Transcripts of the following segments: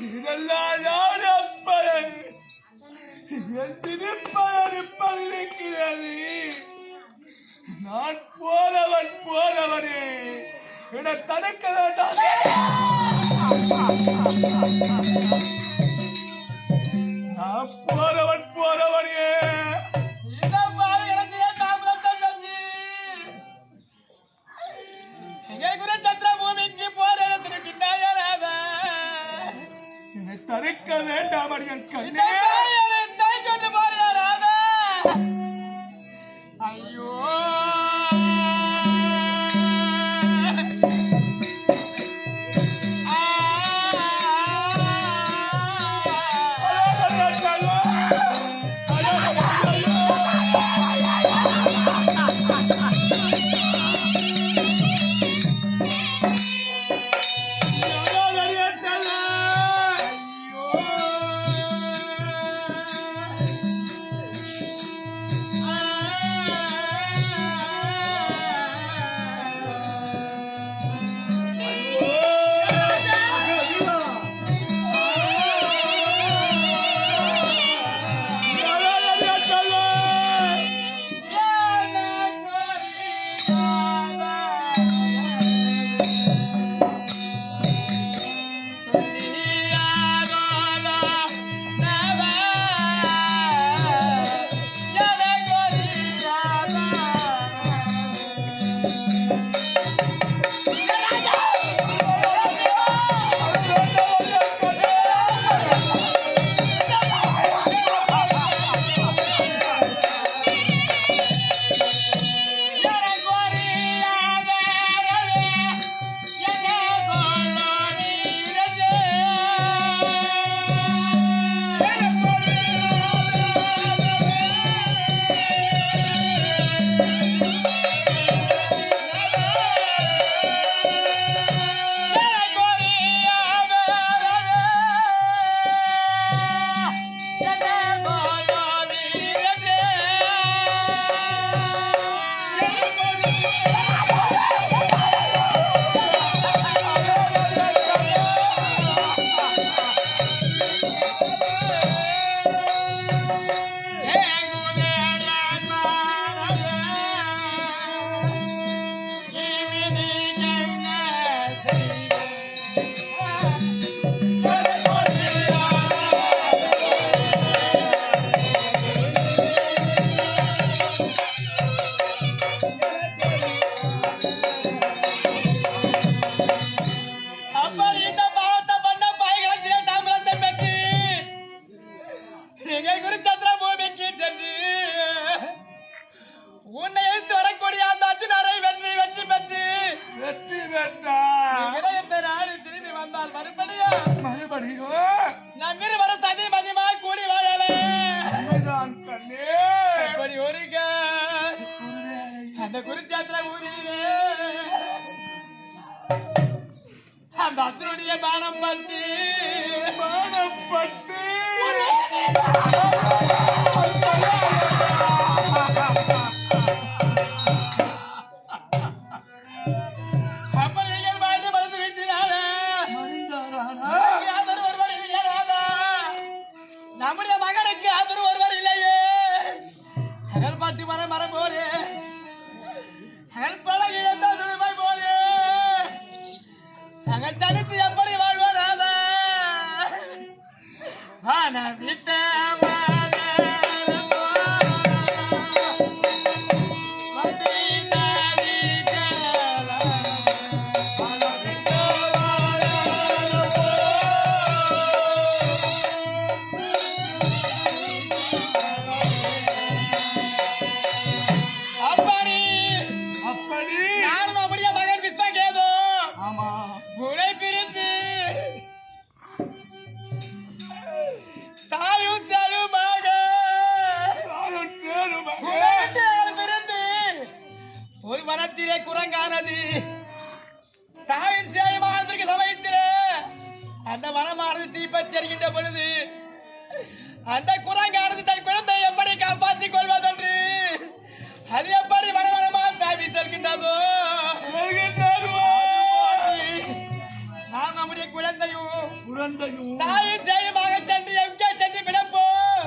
இதெல்லாம் யாரப்பன் என் திருப்பதற்கிறது நான் போறவனே என தடுக்க வேண்டாம். நான் போறவனே தடுக்க வேண்டாம் என் கண்ணே. ஐயோ அந்த அத்தனுடைய பானம் பட்டு அப்ப நீங்கள் பாய்ந்து மறந்து விட்டீரானே ஒருவர் இல்லையா? நம்முடைய மகனுக்கு ஆதரவு ஒருவர் இல்லையே. அகல் பாட்டி மரம் போலே அகல் பழ இழந்த துணிமை போலே அகல் தனித்து எப்படி வாழ்வானா விட்ட ஒரு மனத்திலே குரங்கானது தாயின் சேயமானதற்கு சமயத்திலே அந்த மனமானது தீப்பற்றி எறிகின்ற பொழுது அந்த குரங்கானது தன் குழந்தையை எப்படி காப்பாற்றிக் கொள்வதென்று அது எப்படி மனமனமாக தாவி செல்கின்றதோ குழந்தையும் தாயின் செய்யமாக சென்று எங்கே சென்று விடப்போம்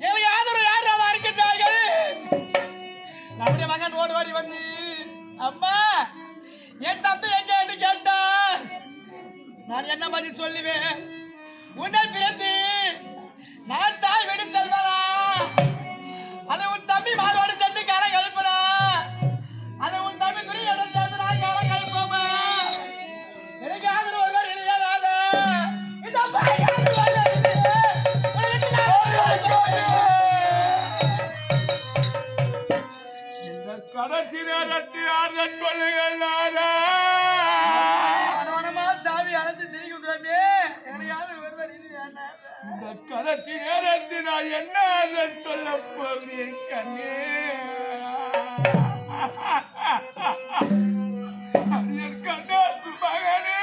எனக்கு ஆதரவு யாராவது இருக்கின்றார்கள் நம்முடைய மகன் ஓடி ஓடி வந்து அம்மா என் தந்தை எங்கே என்று கேட்டார் நான் என்ன பதில் சொல்லுவேன் உன்னை பிறந்து நான் தாய் வீடு செல்வனா அது உன் தம்பி மாதோடு சென்று காலம் கழிப்பனா அது உன் தம்பி துணியோட சேர்ந்து நான் காலம் கழிப்போமா எனக்கு ஆதரவு ஒருவர் இல்லையா இந்த கடைசி நேரத்தில் யார் சொல்லுங்கள் சாமி அழைத்து திரிகின்றோமே எனக்கு ஒருவர் இல்லையா இந்த கடைசி நேரத்தில் நான் என்ன சொல்ல போகிறேன் கண்ணே என் கண்ணாத்து மகனே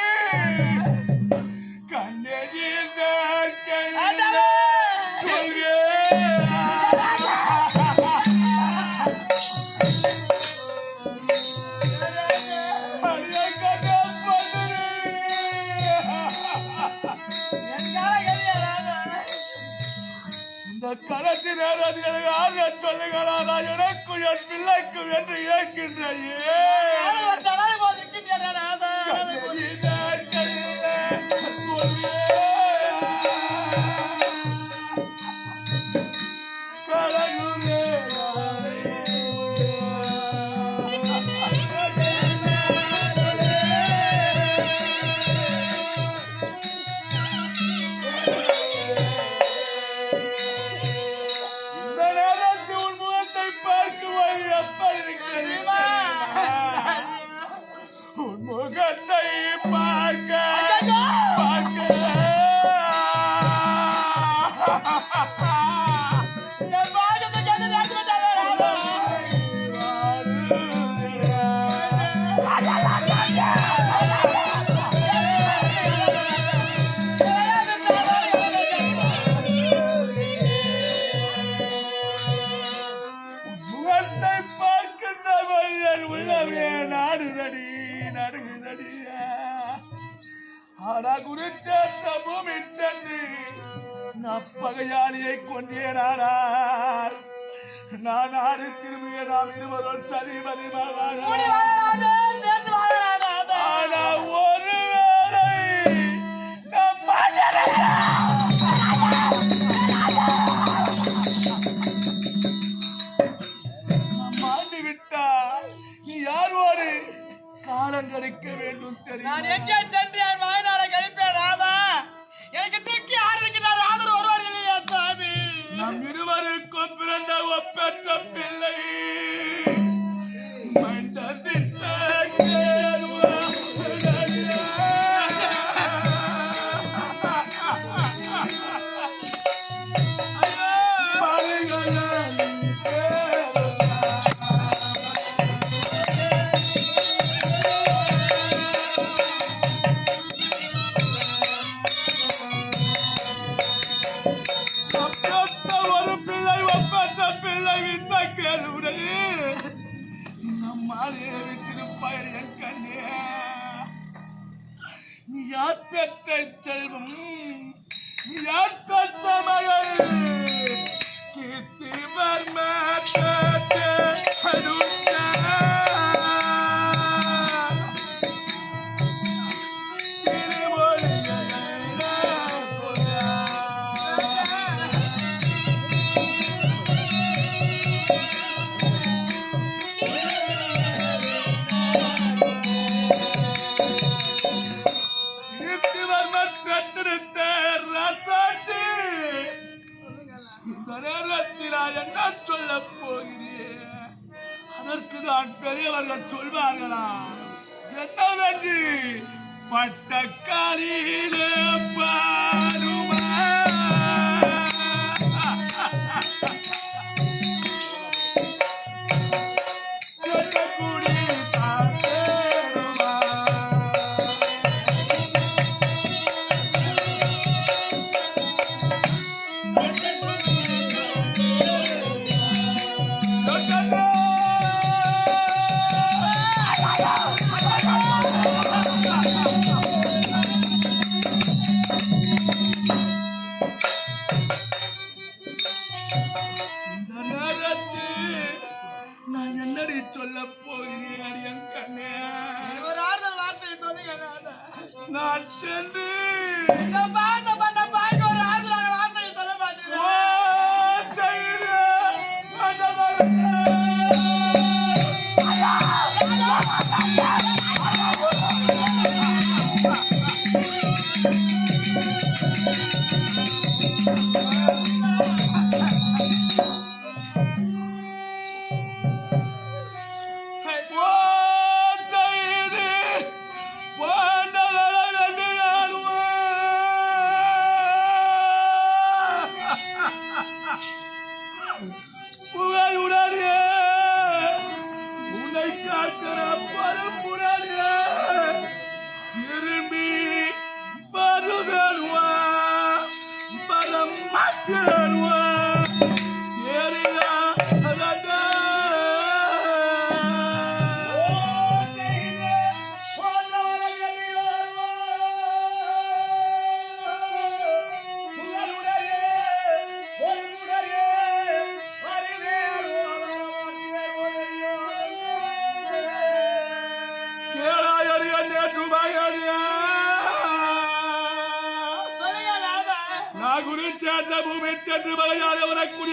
கண்ணே இந்த கடைசி நேரத்தில் ஆர்வம் சொல்லுங்களா எனக்கும் என் பிள்ளைக்கும் என்று கேட்கின்றையே முகத்தை பார்க்க முகத்தை பார்க்கின்றவர்கள் உள்ளவே நாடுதடி நடுங்குதடியா ஆனா குறிச்சேர்ந்த பூமி சென்று பகையாளியை கொண்டேனானார் நான் நாடு திரும்பிய நாம் இருவரும் சரிபதி ஆனா ஒருவேளை மாண்டு விட்டா நீ யாரோடு காலம் கழிக்க வேண்டும் தெரியும் நான் எங்கே சென்று என் வாய்நாளை கழிப்பேன் ராதா எனக்கு தூக்கி யார் இருக்கிறார் ஆதரவு ஒருவர் இல்லையா சாமி நம் இருவருக்கும் பிறந்த ஒப்பற்ற பிள்ளை ஒரு பிள்ளை ஒப்பற்ற பிள்ளை வித்த கேளுடைய நம்மாலே விட்டிருப்பாய் என் கண்ணே நீ யார் பெற்ற செல்வம் நீ யார் பெற்ற மகள் கீர்த்தி வர்ம என்ன சொல்ல போகிறேன் அதற்குதான் பெரியவர்கள் சொல்வார்களா என்னவென்று பட்டக்காரியிலே பாருமா நான் சென்று இந்த பாட்ட பண்ண பாய்க்கு ஒரு ஆறுதலான வார்த்தையை சொல்ல மாட்டேன்.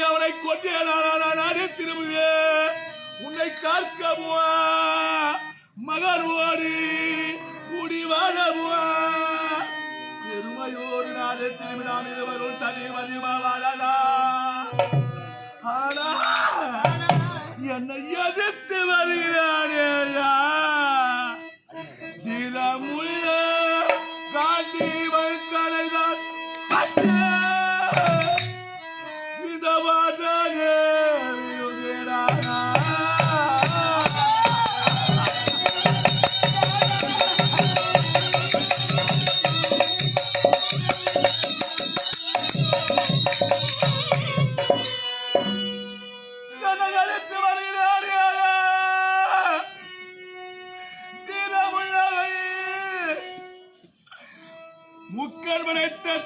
அவனை கொண்டே நானே திரும்புவேன். உன்னை காக்கமுவா மகனோடு கூடி வாழமுவா பெருமையோடு நானே திரும்பி நாம் இருவரும் சரி மதிவாழலா. ஆனா என்னை எதிர்த்து வருகிறானேயா தினமுள்ள காந்தி வல்கலைதான்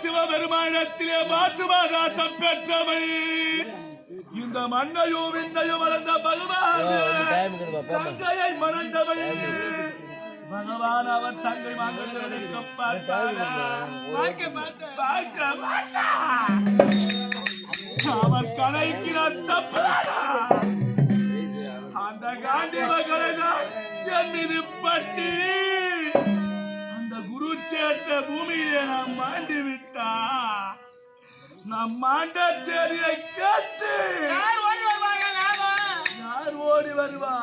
சிவபெருமானத்திலே மாற்றுவாதாசம் பெற்றவள் இந்த மண்ணையும் விண்ணையும் வளர்ந்த பகவான் தங்கையை மறந்தவள் பகவான் அவர் தங்கை மாங்கல்யத்தை பார்க்க மாட்டார். அவர் கடைக்கு அந்த காந்தி மகளை என் மீது பட்டி குருச்சேட்ட பூமியிலே நாம் மாண்டு விட்டா நம் மாண்ட சேரியை கேட்டு யார் ஓடி வருவா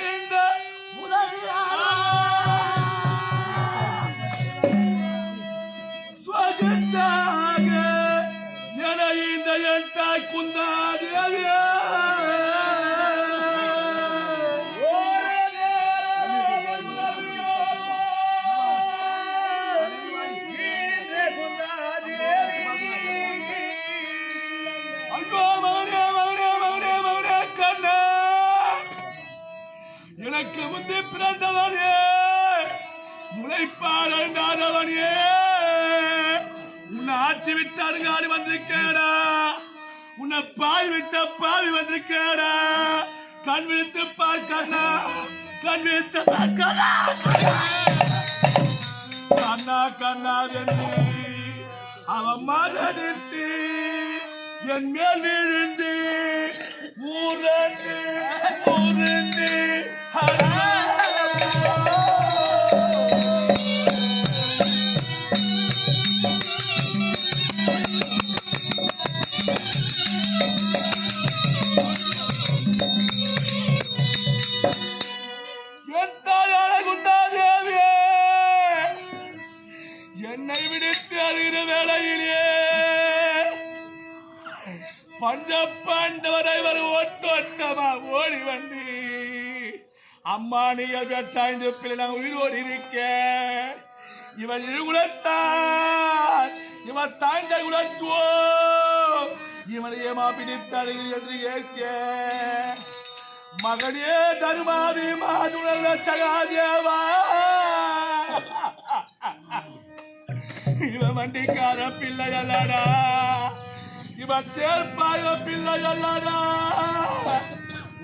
இந்த உலகியாக என இந்த என் தாய் குந்தாதியா எனக்கு முந்தி பிறந்தவனே முளைப்பாளவனே உன்னை ஆட்சி விட்டு அருங்காடி வந்திருக்கேடா உன்னை பாய் விட்ட பாவி வந்திருக்கேடா கண் விழித்து பார்க்கண்ணா கண் விழித்து பார்க்கண்ணா கண்ணா கண்ணா வென்று அவன் மகனிட்டு என் மேல் விழுந்து ஊரண்டு ஊரண்டு என்னை விடுத்து அறிகிற வேளையிலே பஞ்ச பாண்டவரை ஒரு ஓட்டோட்டமா ஓடி வந்து அம்மா நீங்கள் பெற்றாய்ந்து பிள்ளை நான் உயிரோடு இருக்க இவன் இழுகுலத்தான் இவன் தாய்ந்த குலத்துவோ இவனை ஏமா பிடித்தாரு என்று ஏற்க மகனே தருமாதி மாதுணர்ந்த சகாதேவா இவன் வண்டிக்கார பிள்ளை அல்லடா இவன் தேர்ப்பாக பிள்ளை அல்லடா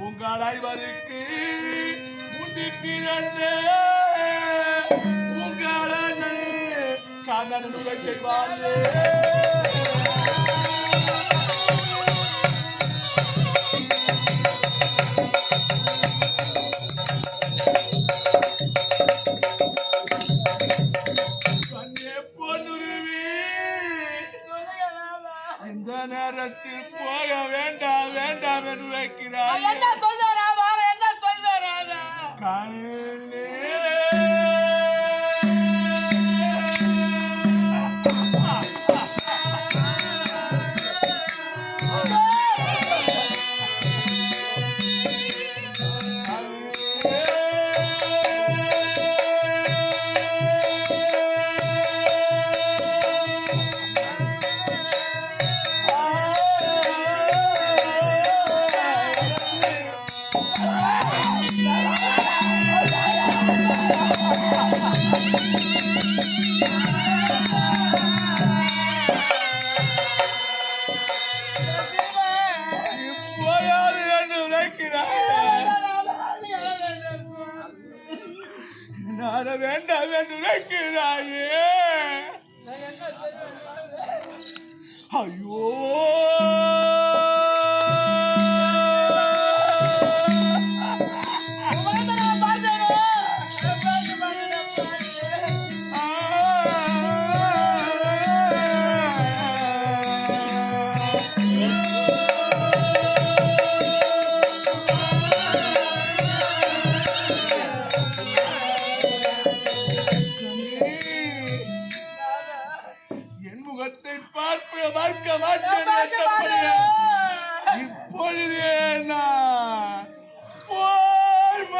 உங்க உங்கள் ஐவருக்கு முந்தி பிறந்த உங்கள் கண்ணன் செய்வாரே. இந்த நேரத்தில் போக வேண்டாம் வேண்டாம் என்று வைக்கிறார். என்ன சொல்றாரா? என்ன சொல்றாரா? கண்ணே வேண்டாம் என்று வைக்கிறாயே. ஐயோ பார்க்க மாட்டேன். இப்பொழுதே நான் போர்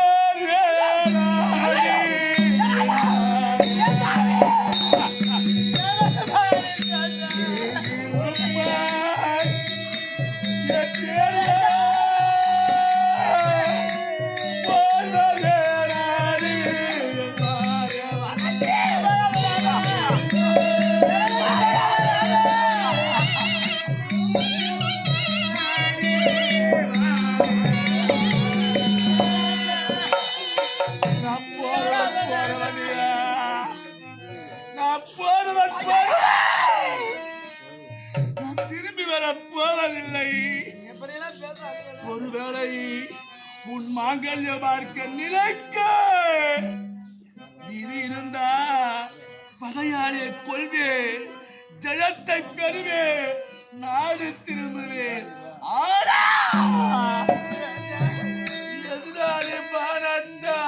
திரும்பி வர போவதில்லை. ஒருவேளை உன் மாங்கல்ய பார்க்க நிலைக்க இது இருந்தா பகையாளியை கொள்வேன், ஜெயத்தை பெறுவேன், நாடு திரும்புவேன். ஆனா எதிராளி பாரந்தா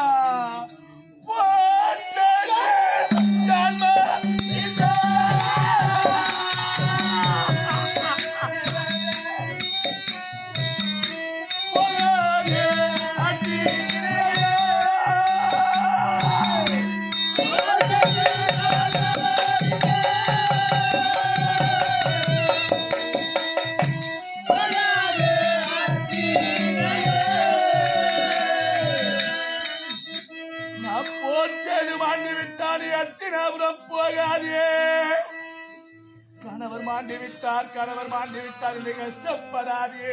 கணவர் மாண்டு விட்டார் என்று கஷ்டப்படாதே.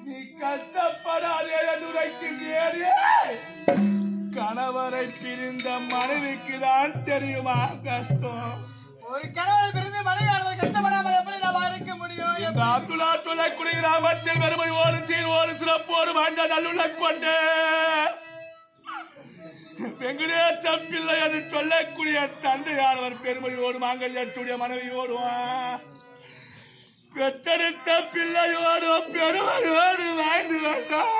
நீ கஷ்டப்படாதே என்று உரைக்கின்றே. கணவரை பிரிந்த மனைவிக்கு தான் தெரியுமா கஷ்டம். ஒரு கணவரை பிரிந்து மனைவியானவர் கஷ்டப்படாமல் எப்படி நான் இருக்க முடியும்? அப்துல்லா தொலைக்குடி கிராமத்தில் வெறுமை ஒரு சிறப்போடு வாழ்ந்த நல்லுள்ள கொண்டு வெங்கடேச பிள்ளை என்று சொல்லக்கூடிய தந்தையானவர் பெருமையோடு மாங்கல்யத்துடைய மனைவியோடுவான் பெற்றெடுத்த பிள்ளையோடு பெருமையோடு வாழ்ந்து வந்தான்.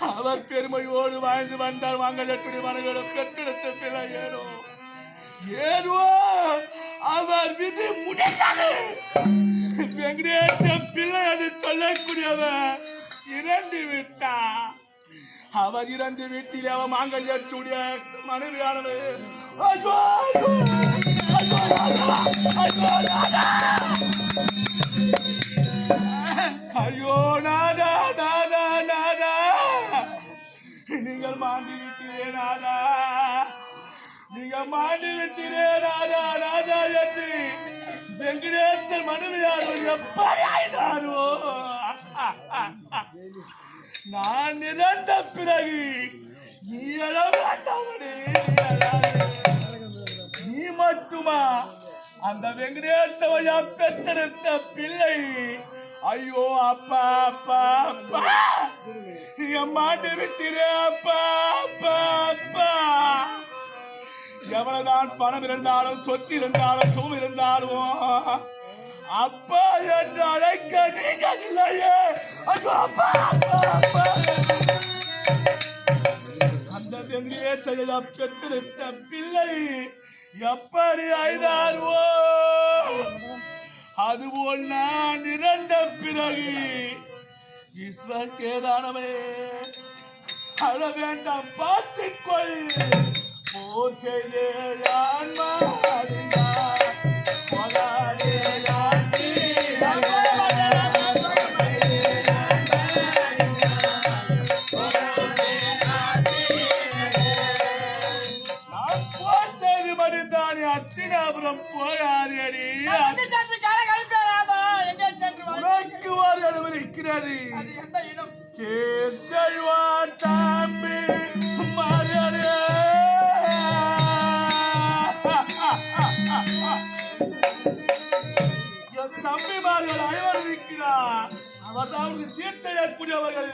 அவர் பெருமையோடு வாழ்ந்து வந்தார். மாங்கல்யத்துடைய மனைவியோடு பெற்றெடுத்த பிள்ளை ஏதோ அவர் விதி முடிந்தது. வெங்கடேச பிள்ளை என்று சொல்லக்கூடியவர் இறந்து விட்டார். அவர் இறந்து வீட்டில் அவன் மாங்கல்யத்துடைய மனைவியானவர் ஐயோ நாதா நாதா நாதா நீங்கள் மாண்டி விட்டீரே நாதா, நீங்கள் மாண்டி விட்டீரே நாதா நாதா. எப்படி ஆயினாரோ நான் இறந்த பிறகு நீ எழ வேண்டாமடி நீ மட்டுமா அந்த வெங்கடேசவையா பெற்றெடுத்த பிள்ளை ஐயோ அப்பா அப்பா அப்பா மாட்டு விட்டிரே அப்பா அப்பா அப்பா எவ்வளவுதான் பணம் இருந்தாலும் சொத்து இருந்தாலும் சுகம் இருந்தாலும் அப்பா என்று அழைக்க நீங்க இல்லையே ஐயோ அப்பா அப்பா அப்பா அந்த வெங்கடேசையா பெற்றெடுத்த பிள்ளை எப்படி ஆய்தாரோ அதுபோல் நான் இறந்த பிறகு ஈஸ்வர் கேதானமே அழ வேண்டாம் பார்த்துக்கொள் போர் செய்தே அத்தினாபுரம் போயாரியடி உனக்கு ஒரு அளவு இருக்கிறது சேர்ச்செல்வான் தம்பி மாறியாரே என் தம்பிமார்கள் அனைவரும் இருக்கிறார் அவர் தான் அவருக்கு சீர்ச்செய்யக்கூடியவர்கள்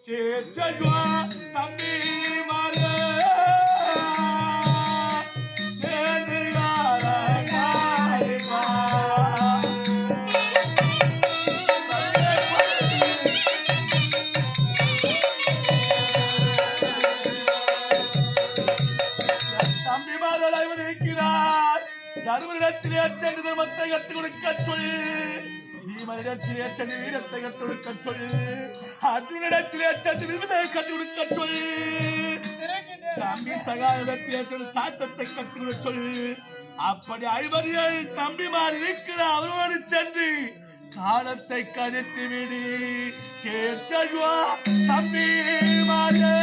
சேர்ச்செல்வான் தம்பி மாறிய தருமனிடத்திலே சென்று தர்மத்தை கற்றுக் கொடுக்க சொல்லி பீமனிடத்திலே சென்று வீரத்தை கற்றுக் கொடுக்க சொல்லி அர்ஜுனிடத்திலே சென்று விருதை கற்றுக் கொடுக்க சொல்லி தம்பி சகாயிடத்திலே சென்று சாத்தத்தை கற்றுக் கொடுக்க சொல்லி அப்படி ஐவர்கள் தம்பிமார் இருக்கிற அவரோடு சென்று காலத்தை கழித்து விடி கேட்கவா தம்பி மாறே